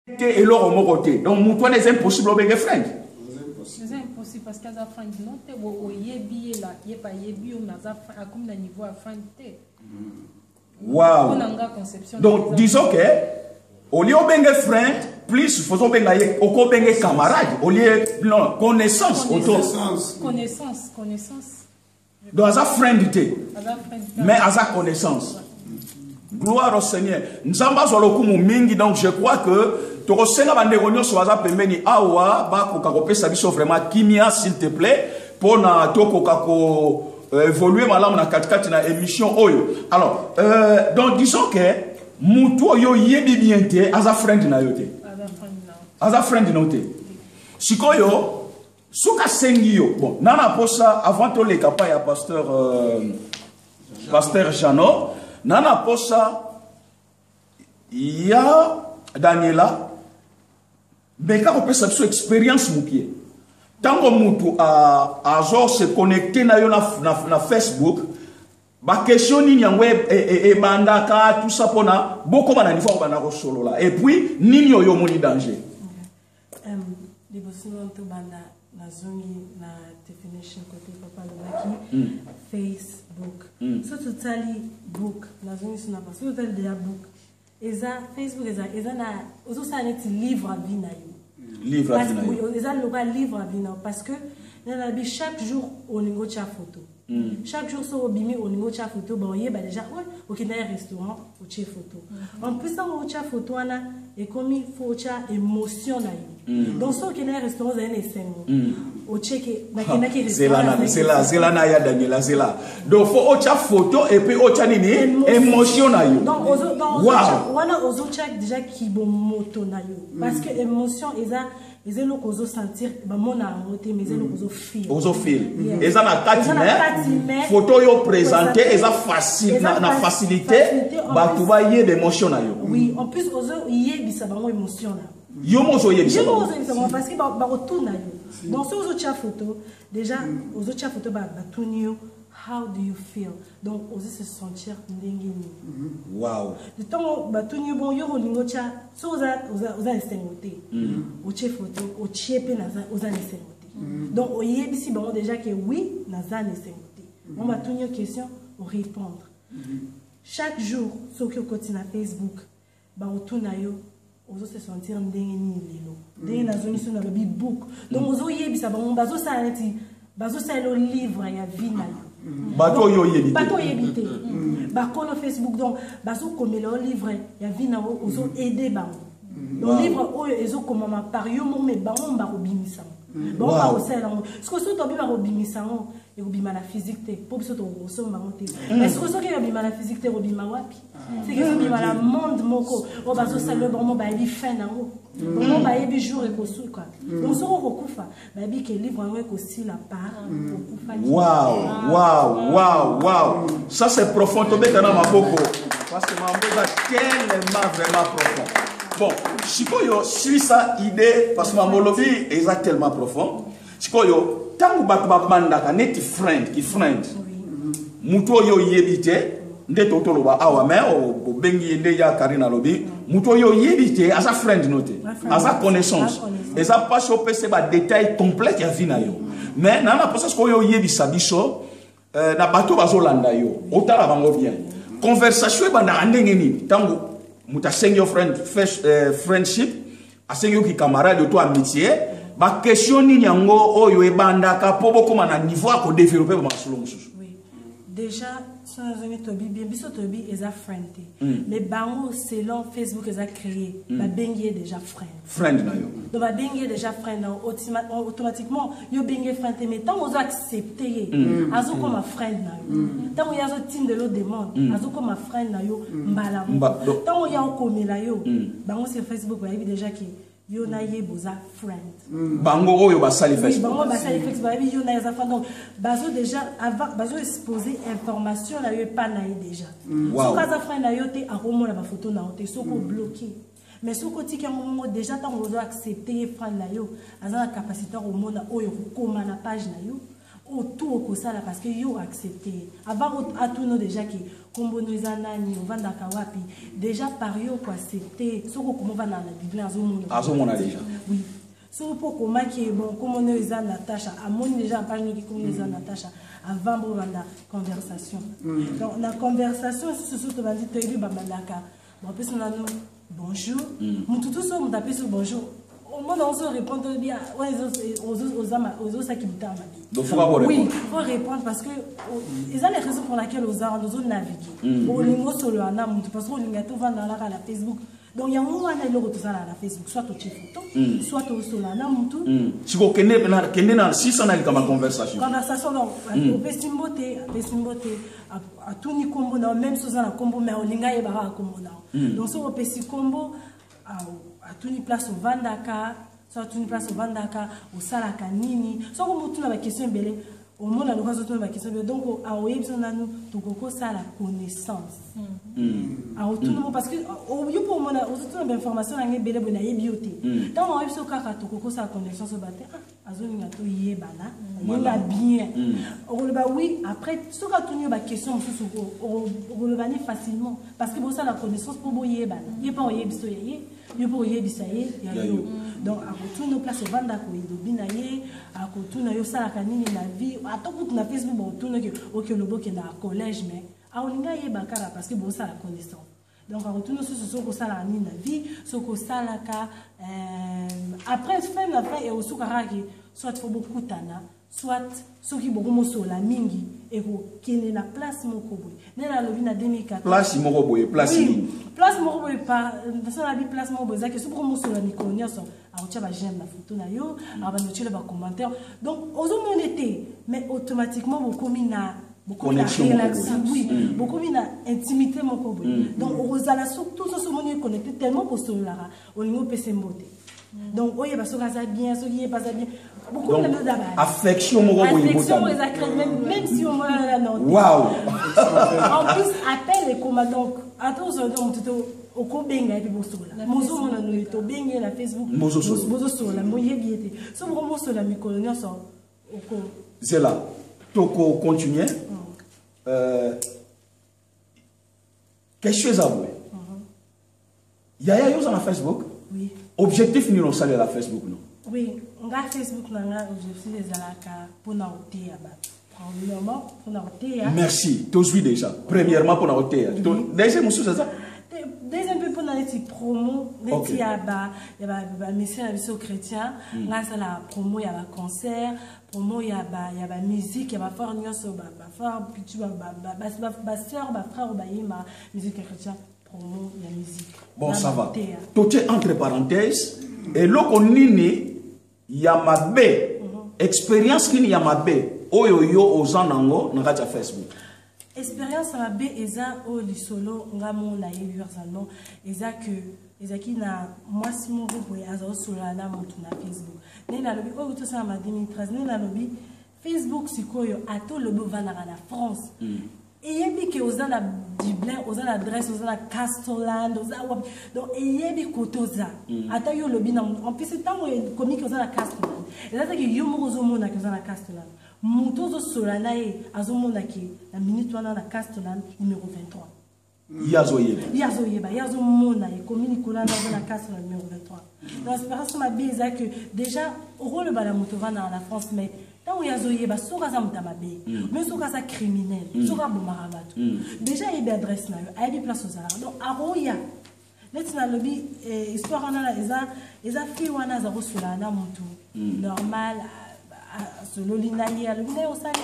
et l'or au côté. Donc, mon est impossible au bégué friend. C'est impossible parce qu'il y a friend non te au yebi là, yepa yebi on a comme le niveau à friend te. Wow. Donc, disons que au lieu de bengue friend, plus faisons bengue au bengue camarade, au lieu non connaissance autour. Connaissance. Donc, à friend te. Mais à connaissance. Gloire au Seigneur. Nous sommes pas sur le coup mingi, donc je crois que tu ressens la bande sur la pemeni awa ba ko kakope sabiso vraiment kimia s'il te plaît pour na to ko évoluer malam na katikati na émission oyo. Alors donc disons que mutu oyo yebi bien te as a friend na yote. As a friend na yote. Sikoyo suka sengi yo. Bon, nana posa avant to le kapa ya pasteur Jano. Nana posa ya Daniela beka ko pesa biso expérience mukie tango mutu a genre se connecter na yo na Facebook ba question nini yango e bandaka tout ça pona boko bana niveau bana ko solo là et puis nini yo moni danger les bosino to banda na zone na definition côté papa lobaki Facebook so totally book na zone suna pas so totally de book eza Facebook eza na ozo sa neti livre à vie na yo livre à vie na yo eza local livre à vie na parce que na bi chaque jour on ningo cha photo chaque jour so obimi on ningo cha photo ba oyeba déjà ouais OK na restaurant o cha photo en plus ça o cha photo ana et comme il faut cha émotion na yo donc so OK na restaurant za ne sengo o cheke na kinaki c'est là na ya Daniela c'est là donc faut o cha photo et puis o cha nini émotion na yo donc wana ozo cha déjà ki bon moto na yo parce que émotion eza lo kozo sentir ba mona ngote mais eza lo kozo feel ozo feel eza na tatime photo yo présenter eza facile na facilité ba tu va y d'émotion na yo oui en plus ozo yebisa ba émotion na yo mozo yebisa parce que ba retourna yo donc so ozo cha photo déjà ozo cha photo ba tunio how do you feel donc oser se sentir ndenge ni wow de temps batuni bon yo lingo cha so oza esengote o che photo o chiepe na oza esengote donc oyebisi bon déjà que oui na za esengote on batuni question o répondre chaque jour so que côté na Facebook ba otuna yo ozo se sentir ndenge ni lelo ndenge na zoni so na lobi book donc ozo yebisa bon bazo sa neti bazo sa le livre ya vie na yo bato yo yebite bato yebite ba kono Facebook donc bazo komela livre ya vie na ozo aider bango donc livre oyo ezo komama par yo mo me bango ba robimisa bon ba osela ngo ce que so to bi ba robimisa ngo e robima la physique te po biso to so bango te mais ce que so ke robima la physique te robima wapi c'est que robima la monde moko o bazo sala bon mo ba bi fin na ngo bon ba yebi jour e ko su quoi donc so ko kufa ba bi ke livre ngo ko si la part wow ça c'est profond to beta na maboko parce que mamboza tellement vraiment profond. Bon, sikoyo suis ça idée parce que mamolobi est tellement profond. Sikoyo tangu batu babandaka neti friend ki friend. Muto yo yebite nde totoloba awa mais o bengi nde ya Karina lobi muto yo yebite as a friend noté as a connaissance et ça pas choper c'est ba détail complet ya vie na yo mais nana pour ça ko yo yebisa biso na bato bazolanda yo otala bango bien conversation ba na ndenge ni tangu mutasengi yo friendship asengi yo ki camarade to amitié ba question ni yango oyo ebandaka po bokoma na niveau a ko développer ba masolo mususu déjà sans amis tobi bien biso tobi eza friend mais bango selon Facebook eza créé ba bengi déjà friend na yo donc ba bengi déjà friend automatiquement yo bengi friend mais tant ozo accepter azo comme friend na yo tant yo azo team de l'autre demande azo comme friend na yo mbala tant yo komela yo bango sur Facebook ba déjà que yo na ye boza friend bango oyo basali Facebook bango basali Facebook ba yo na za friend donc bazo déjà avant bazo exposer information na yo pas na déjà so kaza friend na yo te akomona ba photo na te soko bloqué mais soko tika mo déjà tant ozo accepter friend na yo azana capacité au mona oyo koma na page na yo autour de ça parce que yo accepté avant à tout nous déjà qui comme nous anani on va ndakawapi déjà par yo ko accepté ce ko comment va dans la Bible azomona déjà oui so pour comment qui est bon comme nous les Natacha à mon déjà parle qui comme les Natacha avant bon la conversation donc la conversation c'est surtout va dire tu ba mandaka bon personne nous bonjour mon tout ça on taper sur bonjour au moins on se répondre bien ouais aux ça qui me t'a donc faut répondre oui faut répondre parce que ils ont les raisons pour lesquelles aux arts nous ont navigué au lingo solo ana parce qu'on linga tout va dans la Facebook donc il y a un moment où on tout ça là la Facebook soit au photo soit au solo ana mutu si vous kende na 600 na kama conversation donc au pestimboté à tout ni combo na même chose na combo mais au linga e ba combo na donc so au pesi combo à tout ni place au Vandaka soit tout ni place au Vandaka au Salaka nini so comme tout na question belé au monde la l'occasion de ma question donc à webson na nous tout koko ça la connaissance à tout le monde parce que au yo pour moi aux information na belé bona yebioté donc on webson kaka tout koko ça connaissance au baté azoni ngato yebana on va bien on le ba oui après ce ka tout ni ba question on le bani facilement parce que bon ça la connaissance pour boyer bana y pas yebiso yé yo pour yebisaye ya yo donc à tout nos place au Vandaka ko idobina yé à tout na yo sala kanini na vie à tout na Facebook bon tout que le boke na collège mais a olinga ye bakara parce que bon ça la connaissance donc à retourner sur ce que ça la ni na vie ce que ça la ka après fin la fin et au soukaraki soit faut beaucoup tana soit ce qui beaucoup moso la mingi et ko kene na place moko boy na lobi na 2014 place moko boy place ni place moko boy pas dans la vie place moko boy ça que ce beaucoup moso la mikonia so a otia ba j'aime la photo na yo a ba noter ba commentaire donc aux monété mais automatiquement beaucoup mina beaucoup de relaxation oui beaucoup de intimité moko boy donc ozala surtout ce monde connecté tellement pour cela au niveau PC mboté donc oye ba soka ça bien so qui pas ça bien beaucoup de d'abord affection moko boy même si on va la note waouh en plus appel et comment donc attention donc au kobenga et puis bosola mozo mona no to benga la Facebook mozo sola moye biété so vraiment sola mi colonia so oko c'est là toko continuer quelque chose à voir yaya yo sur Facebook oui objectif ni no sale la Facebook non oui nga Facebook na nga objectif ezalaka pona oteya ba premièrement pona oteya merci to suis déjà premièrement pona oteya déjà musu ça deuxième peu pona eti promo neti ya ba message biso chrétien nga ça la promo ya ba concert promo ya ba musique ya ba faire nyonso ba faire pitu ba sœur ba frère ba yima musique chrétien promo ya musique bon ça va tout est entre parenthèses et loko nini ya mabe expérience nini ya mabe oyo yo ozanango na kati ya Facebook expérience mabe eza o lisolo ngamo na yeversano eza que ezaki na mwasi moko boye azo sola na mutu na Facebook nena lobi oyo to sa ma 2013 nena lobi Facebook sikoyo ato lobo vanaka na France eyebi ke ozana Dublin ozana adresse ozana Castellane ozana donc eyebi kotoza ata yo lobi na en plus c'est tant comique ozana Castellane ezata ke yo moko zomona ke ozana Castellane muto zo solana e azomona ke na minute wana na Castellane numéro 23 yazo mona e commune kolana na Castellane numéro 23 l'inspiration ma beza que déjà au rôle bala muto vana na France mais tant yazo yeba soka za mutama be mais soka za criminel soka bomarabatu déjà il y a adresse na yo a des places aux arts donc aroya letna lobby histoire na eza fi wana za rosula na mutu normal solo linaye alumne osali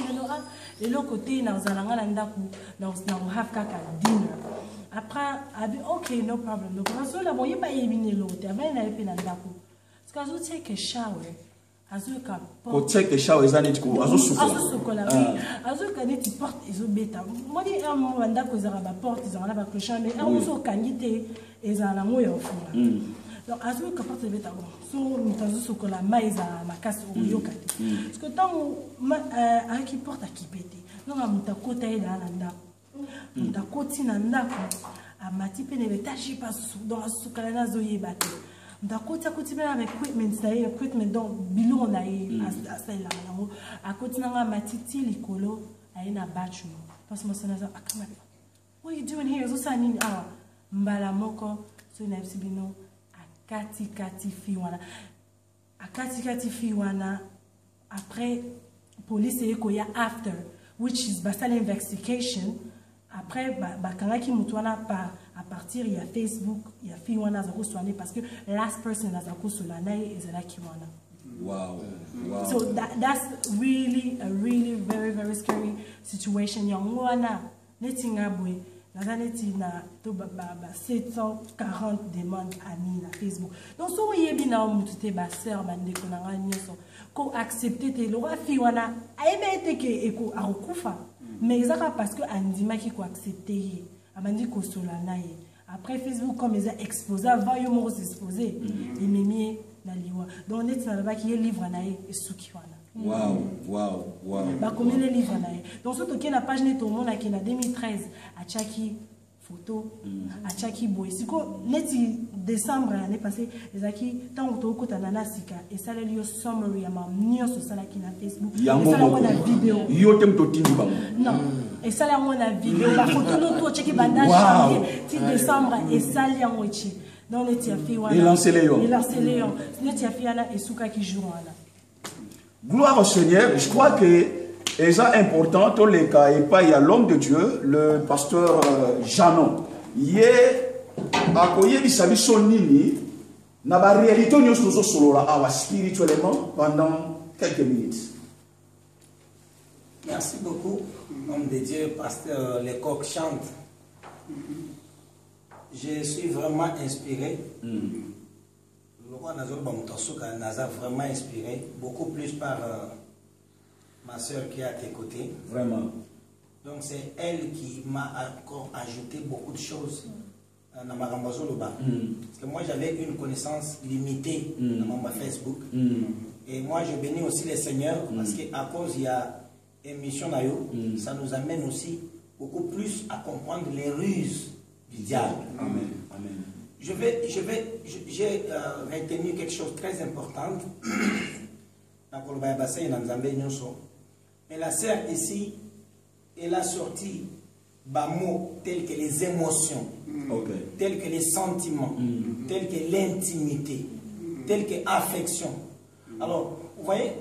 le lo côté na ozalanga na ndaku na have kaka dinner après abi okay no problem donc so la boye ba yebine lote aba na yepe na ndaku parce que zo take a shower azuka ko take a shower ezani ko azusukola oui azuka neti porte ezobeta modi un ndaku ezara ba porte ezara ba clochard mais amuso kangite ezala moyo ofuna donc azuka porte ezobeta bon so mutazusukola maiza makasi oyoka parce que tant aki porte akipete donc mutakota eda na ndaku mutakoti na ndaku amati pe ne betashi pas donc asukala na zoyeba te D'accord, à côté même equipment, ça y est, equipment donc bilou on a eu à ça là. À côté n'a matiti likolo, a une abattu. Parce que moi ça n'a pas akamari. What are you doing here? So nini ah mbala moko so na bino akati fiwana. Akati fiwana après police eko ya after which is basal investigation. Après, quand qui mutwana par à partir il y a Facebook, il y a fiwana zako soigner parce que last person zako solana is la kiwana. Wow. So that's really a really very scary situation. Yangwana netinga boy nazaneti na to 740 demandes ani na Facebook. Donc so yebi na mutute ba sœur bande konanga nyoso ko accepter te lo fiwana aimete ke eko akufa. Mais exactement parce que Andima qui a accepté, Amandi Kosolana. Après Facebook, comme ils ont exposé, avant ils m'ont exposé, ils m'ont mis dans le livre. Donc on est dans le qui est livre naïe et soukiwana. Wow. Bah combien de livres naïe. Donc surtout qu'il y a la page net au monde qui est en 2013 à Chaki photo, à Chaki boy. Si quoi net décembre l'année passée, les acquis tant que tu as nana sika et ça le lieu summary à ma mignon sur ça là qui na Facebook. Et ça là on a vidéo. Non. Et ça là on a vidéo. Bah photo nous tout checker bandage janvier, 10 décembre et ça là on check. Donc net ya fi wana. Il lance les lions. Net ya fi ana et souka qui joue là. Gloire au Seigneur. Je crois que c'est important, tous les cas, et pas il y a l'homme de Dieu, le pasteur Janon. Il est à côté de sa vie sonini, na ba réalité nous sommes solo là, spirituellement pendant quelques minutes. Merci beaucoup, homme de Dieu, pasteur Lecoq chante. Je suis vraiment inspiré. Le roi Nazor Bamutasuka nous a vraiment inspiré, beaucoup plus par ma soeur qui est à tes côtés. Vraiment. Donc c'est elle qui m'a encore ajouté beaucoup de choses dans ma Rambazoloba. Parce que moi j'avais une connaissance limitée dans ma Facebook. Et moi je bénis aussi les seigneurs parce qu'à cause il y a émission Nayo, ça nous amène aussi beaucoup plus à comprendre les ruses du diable. Amen. J'ai retenu quelque chose de très important. Mais la sœur ici, elle a sorti des mots tels que les émotions, tels que les sentiments, tels que l'intimité, tels que l'affection. Alors, vous voyez,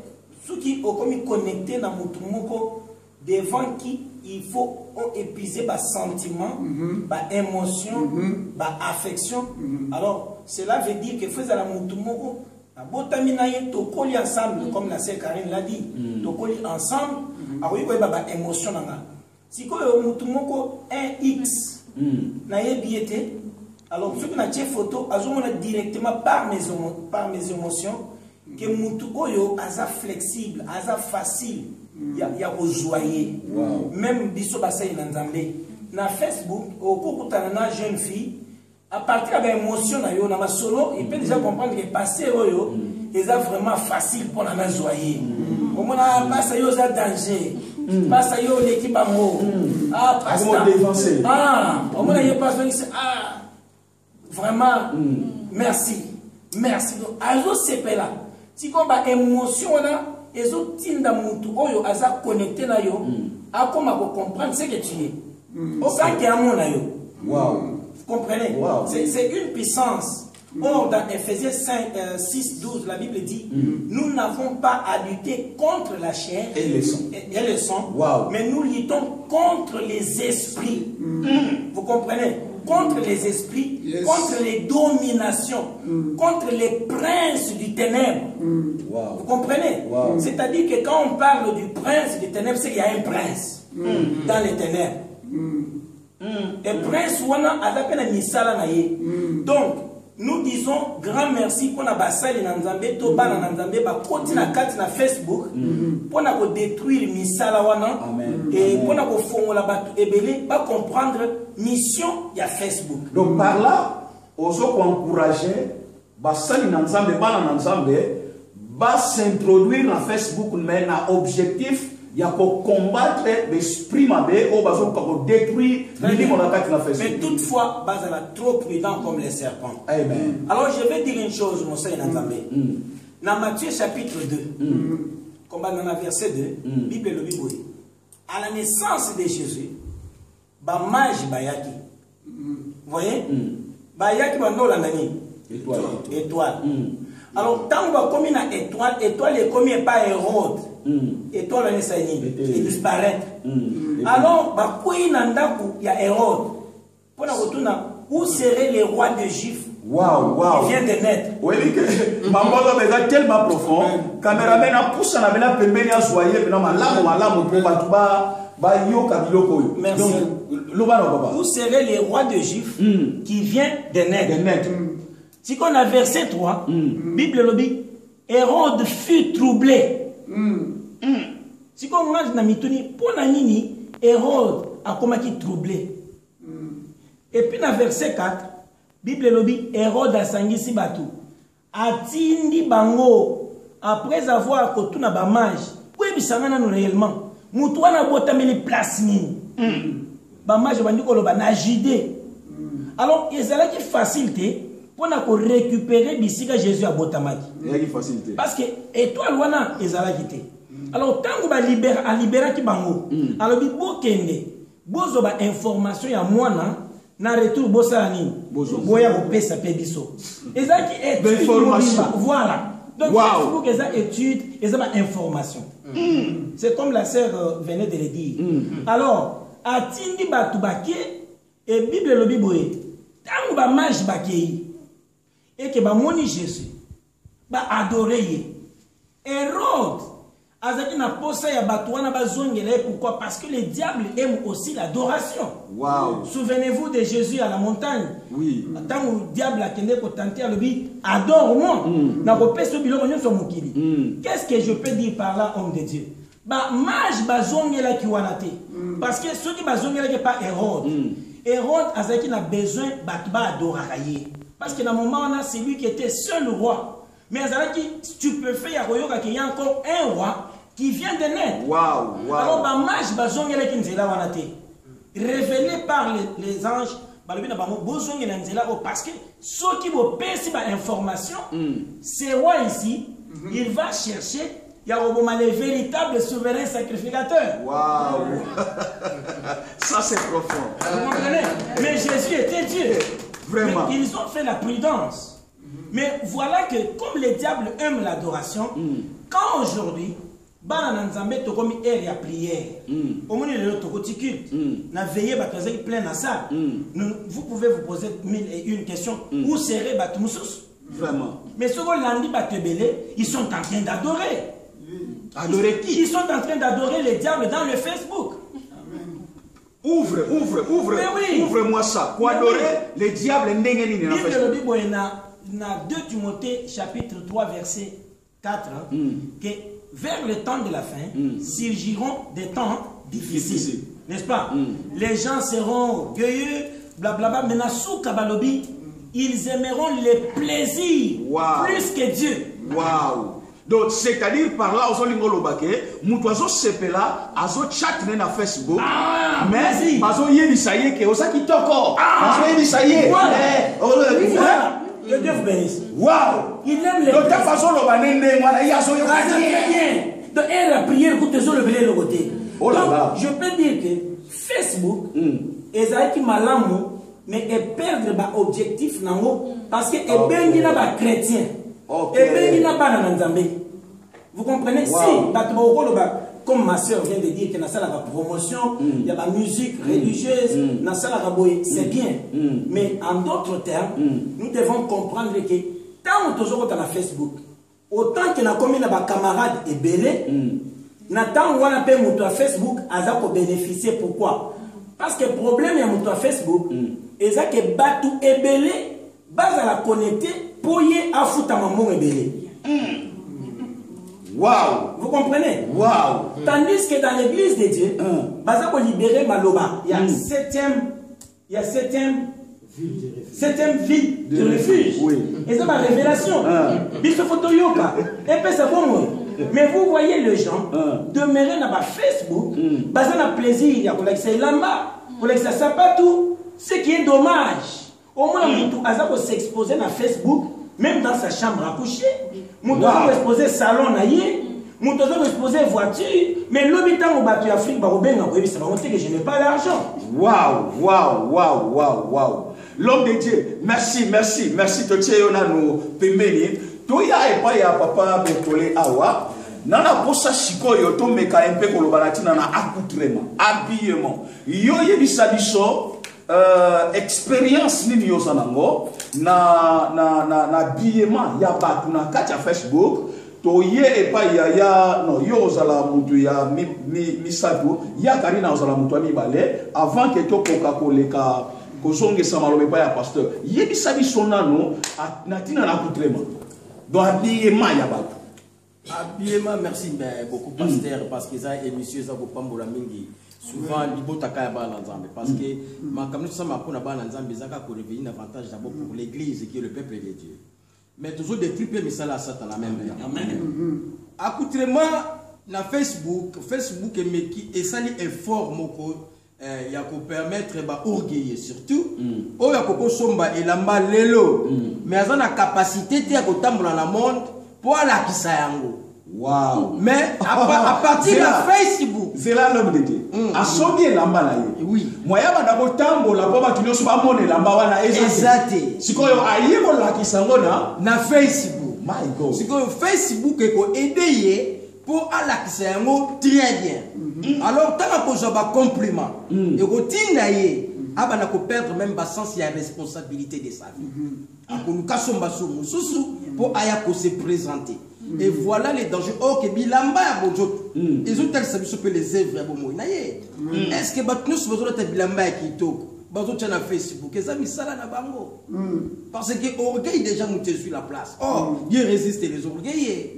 ceux qui ont comme connecté dans Mutumoko, devant qui il faut épuiser les sentiments, les émotions, l'affection. Alors, cela veut dire que faisait la Mutumoko. Tokoli ensemble, comme la sœur Karine l'a dit, tokoli ensemble, akoyi koyeba émotion nanga. Si ko mutu moko 1x na yebiete, alors ceux qui na tie photo azomona directement par mes émotions que mutu oyo aza flexible, aza facile, ya rejoyer. Même biso basai na Nzambe na Facebook okokutana na jeune fille. À partir de l'émotion, il peut déjà comprendre que passer est vraiment facile pour la joyer. Au moins, passe à danger. Passe à l'équipe à mot. Ah, passe à au moins, il passe à vraiment, merci. Merci. Alors, c'est là. Si on a émotion, les autres tinda mutu, oyo, aza connecté na yo, à comment comprendre ce que tu es. Ça qui est à mon ayo. Wow. Vous comprenez? Wow. C'est une puissance. Or, dans Ephésiens 6, 12, la Bible dit nous n'avons pas à lutter contre la chair et le sang, wow. Mais nous luttons contre les esprits. Vous comprenez? Contre les esprits, contre les dominations, contre les princes du ténèbre. Wow. Vous comprenez? Wow. C'est-à-dire que quand on parle du prince du ténèbre, c'est qu'il y a un prince dans les ténèbres. Et prince wana adapena misala na ye. Donc nous disons grand merci pour na basali na Nzambe to bana na Nzambe ba koti na kati na Facebook pour na ko détruire misala wana et pour na ko fongola batu ebele ba comprendre mission ya Facebook. Donc par là ozo ko encourager basali na Nzambe bana na Nzambe ba s'introduire na Facebook mais na objectif Il y a pour combattre l'esprit mabé ou pour détruire les mon attaque na fait. Mais toutefois, Bazala trop prudent comme les serpents. Amen. Alors je vais dire une chose, mon Seigneur Nzambé. Dans Matthieu chapitre 2, combat dans le verset 2, Bible le Bible. À la naissance de Jésus, ba mage bayaki. Vous voyez? Bayaki bandola nani? Étoile. Alors, tant qu'on va commis une étoile, étoile est commis par Hérode. Étoile est disparaître. Alors, il y a Hérode. Où serait le roi de Juifs? Waouh. Il vient de naître. Oui, maman est tellement profond. Caméraman a poussé à la pembeni à soyer, mais non, malam pour merci. Où serait le roi de Juifs qui vient de naître? Si on a verset 3, Bible le dit, Hérode fut troublé. Si on a dit, pour nini, Hérode a commencé troublé. Et puis dans verset 4, Bible le dit, Hérode a sangisi batu. Atindi bango, après avoir cotu na bamage, oui, bisangana nous réellement. Moutouana botameli place ni. Bamage bandi koloba na jide. Alors, il y a une facilité. Pour récupérer bisika Jésus à Botamaki. Parce que étoile wana ezala kité. Alors tant qu'on libérer ki bango. Alors bi bokende bozo ba information ya mwana na retour bosa ni. Boya ko pesa pe biso. Ezaki étude information. Voilà. Donc Facebook eza étude, eza ba information. C'est comme la sœur venait de le dire. Alors atindi batu baké et Bible le biboye. Tant ba mage baké et que bamoni Jésus ba adorer Hérode azaki na posa ya batouana bazongela. Pourquoi? Parce que le diable aime aussi l'adoration. Souvenez-vous de Jésus à la montagne. Tant le diable a kende ko tenter le bi adore-moi na ko peso biloko nyonso mokili. Qu'est-ce que je peux dire par là, homme de Dieu? Ba mage bazongela ki wana te. Parce que ceux qui bazongela ke pas Hérode. Hérode azaki na besoin batba adoraye. Parce que dans le moment, c'est lui qui était seul roi. Mais tu peux faire qu'il y a encore un roi qui vient de naître. Alors, révélé par les anges, parce que ceux qui vont payer information, ce roi ici, il va chercher. Il y a le véritable souverain sacrificateur. Ça c'est profond. Vous comprenez? Mais Jésus était Dieu. Vraiment. Mais ils ont fait la prudence. Mais voilà que comme le diable aime l'adoration, quand aujourd'hui, Bananzambe tokomi ère ya prière, au moins le tokoti culte, na veillé batoze plein à ça. Vous pouvez vous poser une question. Où serait Batumusus? Vraiment. Mais ceux qui l'ont dit Batebele, ils sont en train d'adorer. Adorer qui? Ils sont en train d'adorer le diable dans le Facebook. Ouvre-moi ça. Pour adorer le diable, Bible dans 2 Timothée chapitre 3 verset 4 que vers le temps de la fin surgiront des temps difficiles, n'est-ce pas? Les gens seront orgueilleux, blablabla, mais nassou kabalobi, ils aimeront les plaisirs plus que Dieu. Donc, c'est-à-dire par là, on a sepela, azo chat na Facebook, mais azo yebisaye que osa ki toko, azo yebisaye. Le Dieu vous bénisse. Il aime les. Donc, ta façon le banende, moi, il y a son bien. Donc, la prière, écoute, le blé le côté. Donc, je peux dire que Facebook, ezaki malamu, mais et perdre ba objectif nango parce que et bengi na ba chrétien. Et bengi na ba na nzambe. Vous comprenez? Si comme ma soeur vient de dire que na sala la promotion, il y a la musique religieuse, na sala raboye, c'est bien. Mais en d'autres termes, nous devons comprendre que tant que toujours dans Facebook, autant que na commis na ba camarade et belé, na tant wana pe muto à Facebook, aza ko bénéficier. Pourquoi? Parce que le problème est muto à Facebook, eza que batu et belé, base à la connecter pour y afouta mamon et belé. Vous comprenez? Tandis que dans l'église de Dieu, baza ko libérer Maloba, il y a septième ville de refuge. Et c'est ma révélation. Biso photo yoka. Et puis c'est bon. Mais vous voyez les gens demeurer dans Facebook, basé dans le plaisir, il y a c'est là-bas, ça sert pas tout. Ce qui est dommage. Au moins, on s'exposer dans Facebook, même dans sa chambre à coucher. On doit exposer salon, on doit exposer voiture. Mais l'habitant au bâti Afrique, ça va montrer que je n'ai pas l'argent. Waouh. L'homme de Dieu, merci. Totier, on a nous pemeli. Toya et pas ya papa Bertolé Awa. Nana posa chiko yo to meka un peu kolobalati nana accoutrement, habillement. Yo yebisa biso expérience nini yo sanango na habillement ya batu na kati ya Facebook. Toye et pas ya no yo zala mutu ya mi sadu ya karina zala mutu mi balé avant que to koka koleka kozonge samalobe pa ya pasteur. Yebisa biso nano natina na accoutrement. Donc habillement ya batu. Habillement, merci beaucoup, pasteur, parce que ça est monsieur Zagoupambola Mingi. Souvent, il faut parce que ma communauté, ça m'a appris à Bananzambe, ça a réveillé un avantage d'abord pour l'église qui est le peuple de Dieu. Mais toujours des triples, mais ça là, ça la même. Amen. Accoutrement, na Facebook et ça lui informe il y a qu'on permettre d'orgueiller surtout. Il y a qu'on somba et lamba lelo. Mais il y a la capacité de dans le monde. Pour la kisayango. Wow. Mais à partir de Facebook. C'est là l'homme de Dieu. A sonné lamba na ye. Oui. Moi ya bana botambo la baba kinyo soba mone lamba wana exact. Sikoyo ayebo la kisango na Facebook. My God. Sikoyo Facebook ko aider pour à la kisayango très bien. Alors tant que je ba compliment et routine na ye abana ko perdre même ba sens il y a responsabilité de sa vie. Akoluka somba somo susu pour aya ko se présenter. Et voilà les dangers. Oh, que bilamba ya bojo. Ils ont tel sabi sur les œuvres bomo. Naye. Est-ce que batnu sur besoin de bilamba qui toko? Bazo tient na Facebook. Et ça misala na bango. Parce que orgueil déjà monté sur la place. Oh, il résiste les orgueils.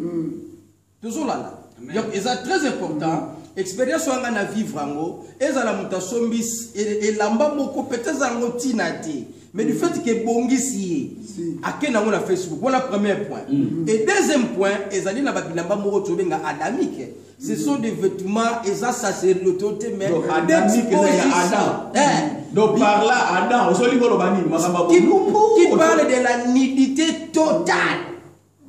Toujours là. Donc, c'est très important. Expérience on a vivre ango. Et ça la mutation bis et lamba moko peut-être zango tinati. Mais du fait que Bongisi a quel na Facebook, voilà le premier point. Et deuxième point, ezali na babilamba moko tobenga adamique. Ce sont des vêtements et ça sacerdoté mais adamique Adam. Donc par là Adam, osoli ko lobani makamba qui parle de la nudité totale.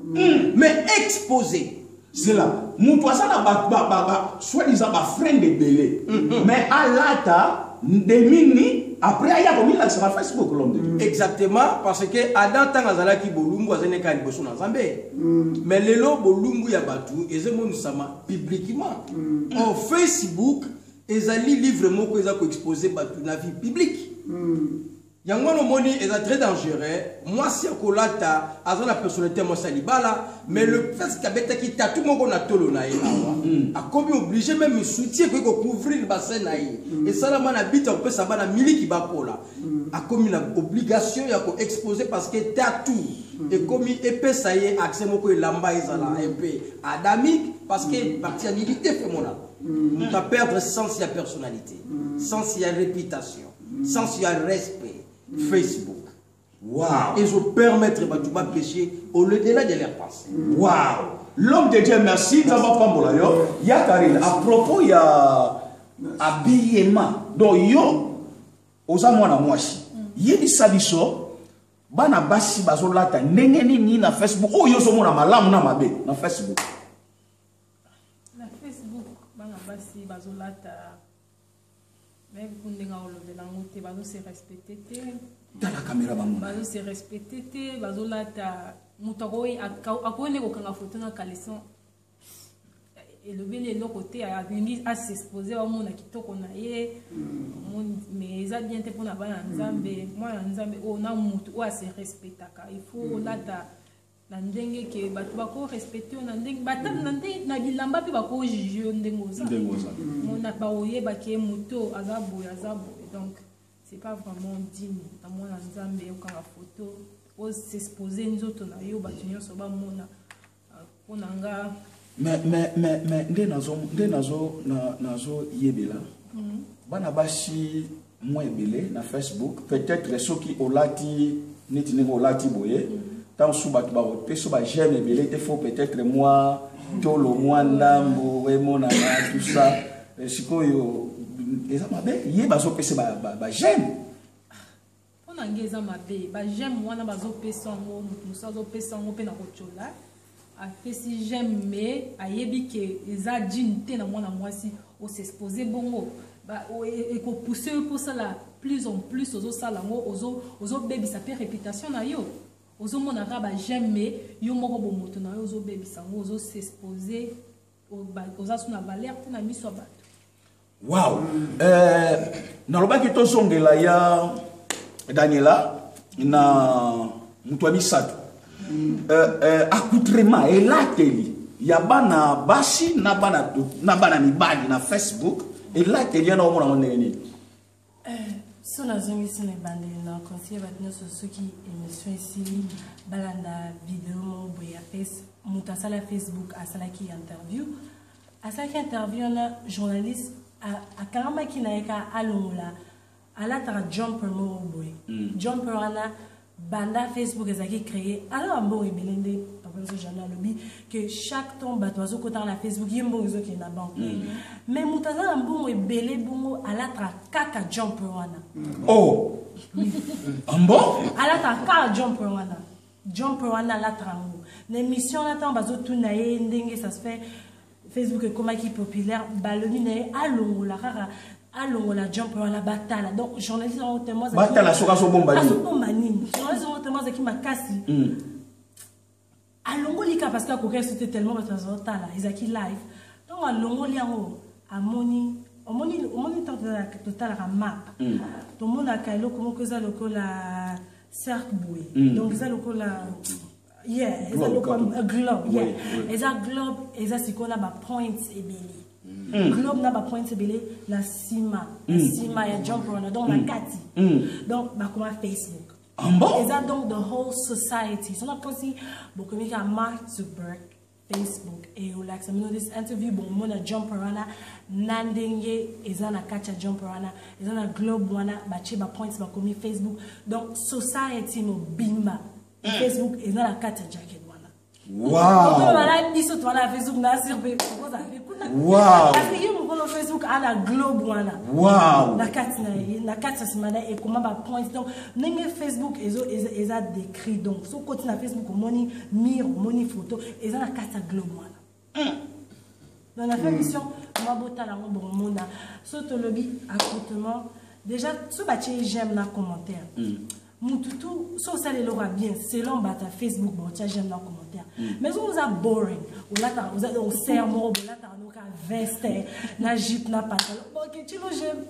Mais exposée. C'est là. Mon poisson a soi-disant ma friend de belé. Mais à l'ata de après il y a commis là sur Facebook l'homme de Dieu. Exactement parce que Adam tangazala ki bolungu azene ka liboso na Nzambe. Mais lelo bolungu ya batu ezemonu sama publiquement. En Facebook ezali livre moko ezako exposer batu na vie publique. Yangono moni est très dangereux. Moi si akolata azana la personnalité moi salibala mais le fait qu'abeta ki tatu moko na tolo na ye a comme obligé même me soutien que couvrir le bassin na ye et ça la mana bita on peut ça bana miliki bakola a comme une obligation ya ko exposer parce que tatu et comme épée ça y est accès moko lamba ezala un peu adamique parce que partialité fait mon là on va perdre sens ya personnalité sens ya réputation sens ya respect. Facebook. Wow. Ils vont permettre de pécher au-delà de leur pensée. Wow. L'homme de Dieu, merci. Il y a Karine. À propos, il y a habillement. Donc, yo, aux amours à moi, il y a des sabiso, bana basi bazolata, nengeni ni na Facebook. Oh, yo, so mona malamu na mabe na Facebook. Na Facebook, bana basi bazolata. Mais vous ne pouvez se respecter. Dans la caméra, vous se respecter. Vous lata. Moutagoi a connu aucun photo dans caleçon. Et le bien de l'autre côté a venu à s'exposer au monde qui toque on a mais ça bien pour la bana Nzambe. Moi Nzambe on a moutou ou à se respecter. Il faut lata. Nandenge ke batu bako respecter nandenge batam nandenge na bilamba pe bako juger ndengoza mon a baoye baké moto azabo donc c'est pas vraiment digne na mona Nzambe yo kanga photo o s'exposer nzoto na yo batu nyonso ba mona ponanga mais nazo yebela bana bashi moi belé na Facebook peut-être ceux qui olati nitine olati boye tant sous bat j'aime belé il faut peut-être moi tolo mwandambo emona tout ça sikoyo eza mabe ye bazopesa ba j'aime mpona nge eza mabe ba j'aime wana bazopesa yango moto azopesa yango mpe na kochola apesi j'aime me ayebi ke eza dine te na mwana mwasi osexpose bongo ekopousse yo posala plus en plus ozosala yango ozobebisa mpe réputation na yo ozomona kaka ba j'aime me yo moko bomoto na yo ozobebisa yango ozosexpose ozasu na valeur te na miso ya bato. Wow. Nalobaki tozongela ya Daniela na mutu misato. Accoutrement elateli ya bana basi na bana mibali na Facebook elateli na omona ndenge nini. So na zongi sine bande na conseiller batna sur ceux qui émission ici balanda vidéo boya face muta sala Facebook asala ki interview na journaliste a karama ki na eka alongola ala ta jumper mo boy jumper ana banda Facebook ezaki créé alors mbo ebelende comme ce journal lobby que chaque temps bato kota na Facebook yembo zo ki na banque mais mutaza mbo ebele bongo ala tra kaka jumper wana oh ambo ala ta kaka jumper wana la trango l'émission là temps bazo tuna ye ndenge ça se fait Facebook est comme qui populaire baloni na alongola kaka alongola jumper wana batala donc journaliste en témoin batala soka so bomba ni journaliste en témoin qui makasi alongoli ka parce que koka c'était tellement batala ezaki live donc alongoli yango amoni total la map tout le monde a kailo comment que ça lokola cercle boué donc ça lokola yeah it's a globe yeah it's a globe it's a sikola ba points ebele globe na ba points ebele la cima ya jump runner donc la kati donc ba comme Facebook it's a donc the whole society so na kosi beaucoup mi ka Mark Zuckerberg Facebook et au lac samino this interview bon mona jump runner nandenge ezana kacha jump runner ezana globe wana ba chiba points ba komi Facebook donc society no bimba Facebook ezana kacha jacket wana wow donc wala biso to na Facebook na sirbe koza wow parce que yo mo Facebook ala globe wana wow na kacha simana et comment ba points donc nenge Facebook eza décrit donc so côté na Facebook moni mire moni photo ezana kacha globe wana dans la mission mabota la bon monde so to lobby accoutrement déjà so ba j'aime na commentaire mututu so ça les aura bien selon bata Facebook bon tiens j'aime dans commentaire mais on a boring ou là on sert mort là ta no ka veste na jupe na pantalon bon que tu le j'aime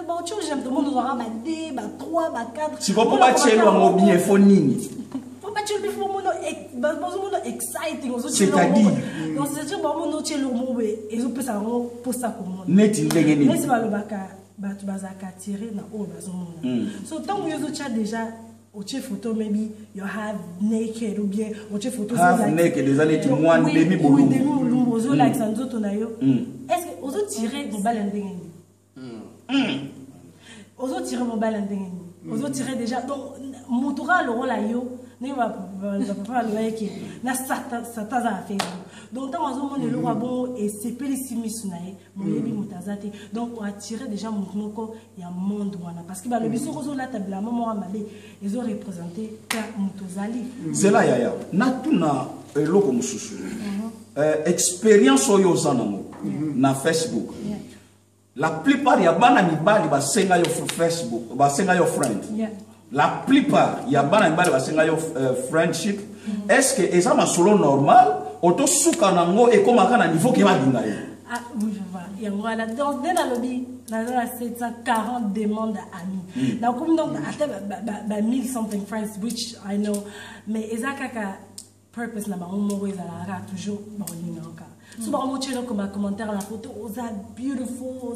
bon tu j'aime tout le monde aura ba 2 ba 3 ba 4 si vous pas tchelo en bien fo nini faut pas tchelo faut mono exciting c'est-à-dire donc c'est dire bon mono tchelo mo et zo peut ça pour ça comment net ndenge nini mais c'est pas le baka batu bazaka tirer na o bazomona so tant que you tcha déjà au photo maybe you have naked ou bien au photo have naked des années tu moins demi boulou demi boulou ozo like ça nzoto na yo est-ce que ozo tirer mon balle ndenge ozo tirer mon balle ndenge ozo tirer déjà donc motora le rôle yo ne va pas le like na ça za Facebook donc tant ozo mon le roi bon et c'est pelissimi sunaye moyebi mutazate donc on a tiré déjà mon moko ya monde wana parce que ba le biso ozo la table maman amabe ils ont représenté mutozali c'est là yaya na tuna eloko mususu expérience oyo zanamo na Facebook la plupart ya bana mibali basenga yo Facebook basenga yo friend la plupart ya bana mibali basenga yo friendship est-ce que eza masolo normal auto suka nango et comme kana niveau ke badinga yo ah oui je vois ya ngala donc dès la lobby na 740 demandes amis na comme donc ata 1000 something friends which I know mais ezaka purpose na ba mo ezala toujours bon linga so ba mo chelo comme commentaire la photo oza beautiful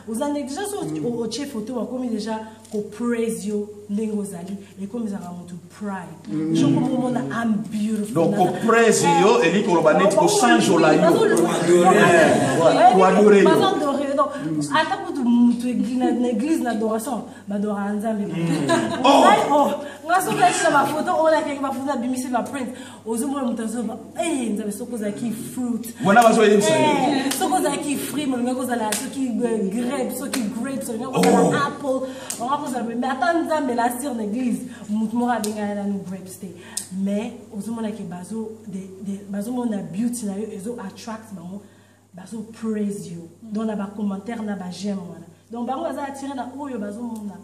oza déjà so o che photo wa comme déjà ko praise you ndingo zali et comme ça ramonte pride je comme mo na I'm beautiful donc ko praise yo et li ko ba net ko change la yo pour adorer ata kutu mutu na église na adoration badora nzambe oh ngasoka esa ba photo ona ke ba photo bimisi ba print ozomona mutu azoba nzambe sokoza ki fruit bona bazo yemsa sokoza ki fruit molonga kozala soki grapes soki grapes molonga kozala apple on va poser mais attends nzambe la sur l'église mutu mora benga na no grapes te mais ozomona ke bazo mona beauty na yo ezo attract bango bazo praise you dans la commentaire na ba j'aime voilà donc bango baza attirer na oyo bazo mona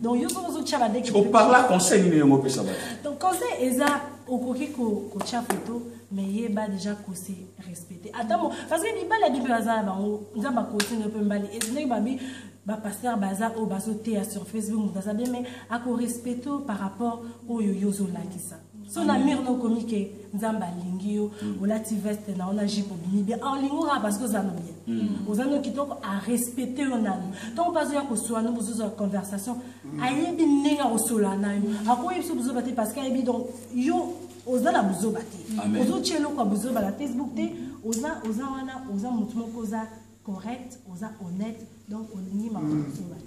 donc yo zo tchaba dès que on parle là conseil ni ngo pesa ba donc conseil eza okoki ko tcha photo mais yeba déjà ko se respecter attends parce que bibala bibi baza bango nzamba ko tine pe mbali ezine babi ba pasteur baza o bazo te sur Facebook baza bien mais ako respecter par rapport au yozo la kisa so na mir no komike nzamba lingio olati veste na ona jipo bimi en lingora parce que ça non bien ozano kitoko a respecter onano donc pas ya ko soa no bozo conversation ayebi ninga osola na yo ako yebi so bozo bate parce que ayebi donc yo ozala bozo bate ozo chelo kwa bozo ba la Facebook te oza wana oza mutu moko oza correct oza honnête donc olingi ma bozo bate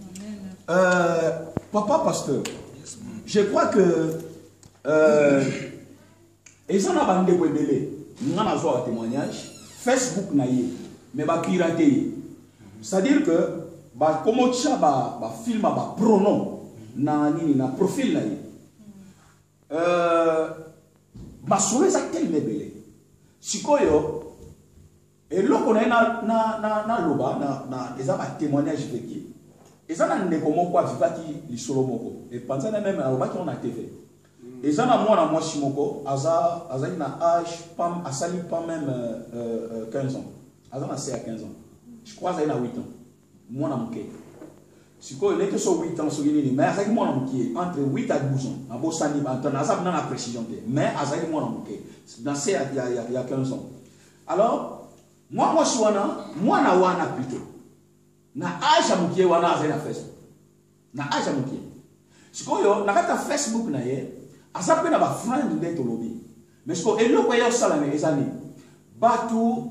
papa pasteur je crois que et ça n'a pas deébélé nous avons un témoignage Facebook na yé mais ba pirater c'est-à-dire que ba comment ça ba film ba pronom na nini na profil na yé ba solo ça tel mebele sikoyo et loko na loba na eza ba témoignage veki et ça na ndeko moko avivaki lisolo moko et pensa na même aloba ki on a TV et ça na moi simoko aza na âge pas asali pas même 15 ans aza na c'est à 15 ans je crois aza na 8 ans moi na mke siko il était sur 8 ans sur nini mais aza moi na mke entre 8 à 12 ans abo sani antana aza na précision mais aza moi na mke dans c'est il y a 15 ans alors moi si wana plutôt na âge à mke wana aza na Facebook na âge à mke siko yo na kata Facebook na ye asa pe na ba friend de tolobi mais ce que eloko ya sala na ezani batu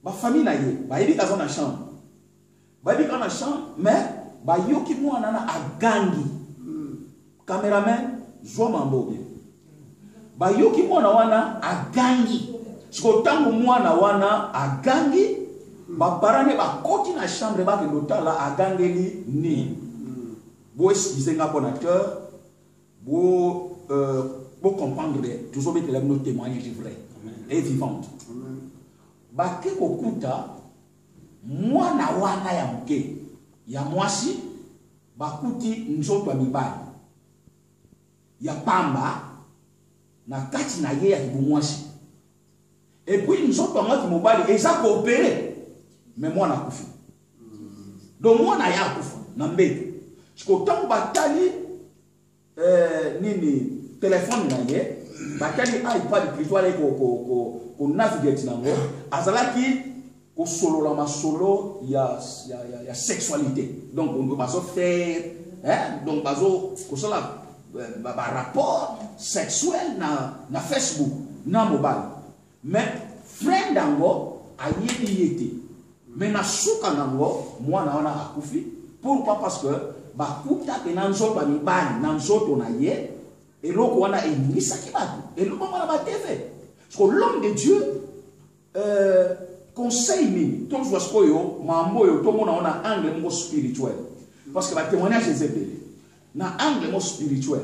ba famille na ye ba yebi kaza na chambre ba yebi kana chambre mais ba yoki mwana na agangi cameraman zo mambo bien ba yoki mwana wana agangi ce que tango mwana wana agangi ba parane ba koti na chambre ba ke lotala agangeli ni bo excusez nga conateur bo pour comprendre toujours mettre nos témoignages vrais et vivantes. Bake kokuta mwana wana ya mke ya mwasi bakuti nzoto ya mibali ya pamba na kati na ye ya kibumwasi et puis nzoto ya ngati mobali eza coopérer mais mwana kufi donc mwana ya kufa na mbete sikotango batali nini téléphone na ye bakali iPad plutôt aller ko navigate nango azalaki ko solo la masolo ya sexualité donc on doit pas faire donc bazo ko sala ba rapport sexuel na Facebook na mobile mais friend dango ayebi yete mais na suka nango mwana wana akufi pourquoi parce que bakuta ke na nzoto ba mibali na nzoto na ye eloko wana emisaki bato eloko wana ba TV parce que l'homme de Dieu conseille nini tozwa sikoyo mambo oyo tomona wana angle moko spirituel parce que ba témoignage ezebele na angle moko spirituel